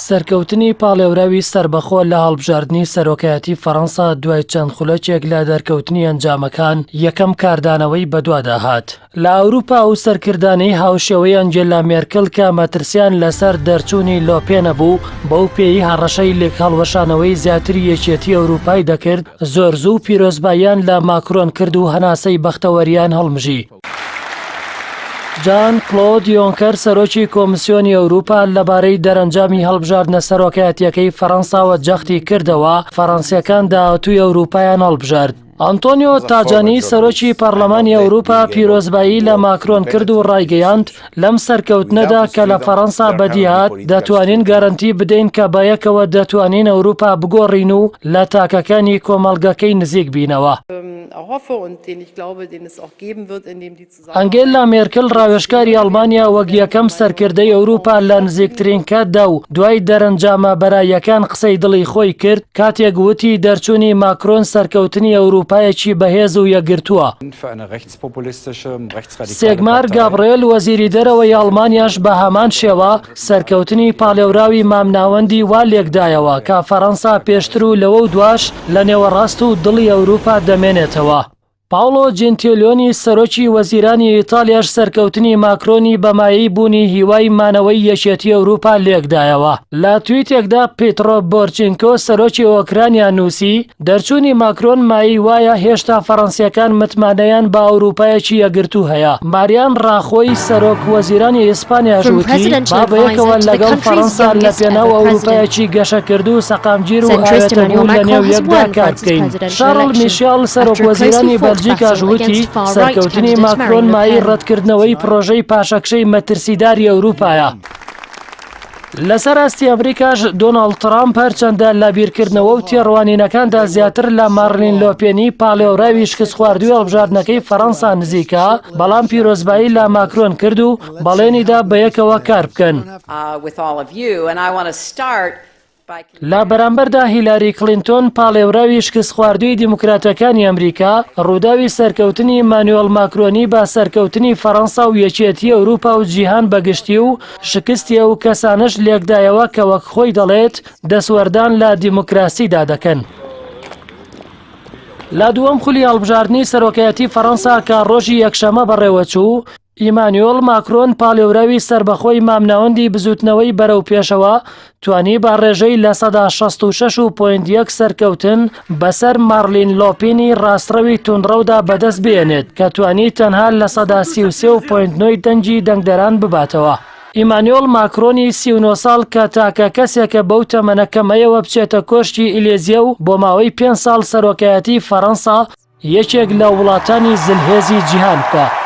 سەرکەوتنی پاڵێوراوی سربەخۆ لە هەڵبژاردننی سەرۆکایەتی فەڕەنسا دوای چەند خولەکێک لە دەرکەوتنی ئەنجامەکان یەکەم کاردانەوەی بەدووادا هات. لە ئەوروپا و سەرکردانەی هاوشێوەی ئەنجێلا مێرکل کە مەترسیان لەسەر دەرچوونی لۆپێنە بوو بەو پێی هەڕەشەی لێک هەڵوەشانەوەی زیاتری یەکێتی ئەوروپای دەکرد، زۆر زوو پیرۆزباییان لە ماکرۆن کرد و هەناسەی بەختەوەریان هەڵمژی. جان کلۆد یۆنکەر سەرۆکی کۆمسیۆنی ئەوروپا لەبارەی دەرەنجامی هەڵبژاردنە سەرۆکایەتیەکەی فەڕەنساوە جەختی کردەوە فەڕەنسیەکان داهاتووی ئەوروپایان هەڵبژارد. ئەنتۆنیۆ تاجانی سەرۆکی پەرلەمانی ئەوروپا پیرۆزبایی لە ماکرۆن کرد و ڕایگەیاند لەم سەرکەوتنەدا کە لە فەڕەنسا بەدیهات دەتوانین گارانتی بدەین کە بەیەکەوە دەتوانین ئەوروپا بگۆڕین و لە تاکەکانی کۆمەڵگەکەی نزیک بینەوە. ئەنگێلا مێرکل ڕاوێژکاری ئەڵمانیا وەک یەکەم سەرکردەی ئەوروپا لە نزیکترین کاتدا و دوای دەرەنجامە بەرایەکان قسەی دڵی خۆی کرد کاتێک وتی دەرچوونی ماکرۆن سەرکەوتنی ئەوروپایەکی بەهێز و یەکگرتووە. سێگمار گابڕێل وەزیری دەرەوەی ئەڵمانیاش بە هەمان شێوە سەرکەوتنی پاڵێوراوی مامناوەندی وا لێکدایەوە کە فەڕەنسا پێشتر و لەوە و دواش لە نێوەڕاست و دڵی ئەوروپا دەمێنێتەوە. پاولۆ جنتیلیۆنی سەرۆکی وەزیرانی ئیتالیاش سەرکەوتنی ماکرۆنی بەمایی بوونی هیوای مانەوەی یەکێتی ئەوروپا لێکدایەوە. لە تویتێکدا پیترۆ بۆرچینکۆ سەرۆکی ئۆکرانیا نووسی دەرچوونی ماکرۆن مایی وایە هێشتا فەڕەنسیەکان متمانەیان بە ئەوروپایەکی یەکگرتوو هەیە. ماریان ڕاخۆی سەرۆک وەزیرانی ئیسپانیاش وتی با بەیەکەوە لەگەڵ فەڕەنسا لە پێناو ئەوروپایەکی گەشەکرد و سەقامگیر و ئاوێتەبوو لە نێو یەکدا کار بکەین. شارڵ میشێڵ سەرۆک وەزیرانی بەلجیکاش وتی سەرکەوتنی ماکرۆن مای ڕەتکردنەوەی پرۆژەی پاشەکشەی مەترسیداری ئەوروپایە. لەسەر ئاستی ئەمریکاش دۆناڵد ترامپ هەرچەندە لە بیرکردنەوە و تێڕوانینەکاندا زیاتر لە مارلین لۆپێنی پاڵێوراوی شکست خواردووی هەڵبژاردنەکەی فەڕەنسا نزیکە، بەڵام پیرۆزبایی لە ماکرۆن کرد و بەڵێنیدا بەیەکەوە کار بکەن. لە بەرامبەردا هیلاری کلینتۆن پاڵێوراوی شکست خواردووی دیموکراتەکانی ئەمریکا ڕووداوی سەرکەوتنی مانوێل ماکرۆنی بە سەرکەوتنی فەڕەنسا و یەکێتی ئەوروپا و جیهان بەگشتی و شکستیە و کەسانش لێکدایەوە کە وەک خۆی دەڵێت دەسوەردان لە دیموکراسیدا دەکەن. لە دووەم خولی هەڵبژاردننی سەرۆکایەتی فەڕەنسا کە ڕۆژی یەکشەمە بەڕێوەچوو، ئیمانوێل ماکرۆن پاڵێوراوی سربەخۆی مامناوەندی بزوتنەوەی بەرەو پێشەوە توانی با ڕێژەی لە 66.1 سەرکەوتن بەسەر مارلین لۆپێنی ڕاستڕەوی توندڕەودا بەدەست بێنێت کە توانی تەنها لە 33.9 دەنگی دەنگدەران بباتەوە. ئیمانوێل ماکرۆنی 39 ساڵ کە تاکە کەسێکە بەو تەمەنەکەمەیەوە بچێتە کۆشتی ئیلێزیە و بۆ ماوەی 5 ساڵ سەرۆکایەتی فەڕەنسا یەکێک لە وڵاتانی زلهێزی جیهان بکە.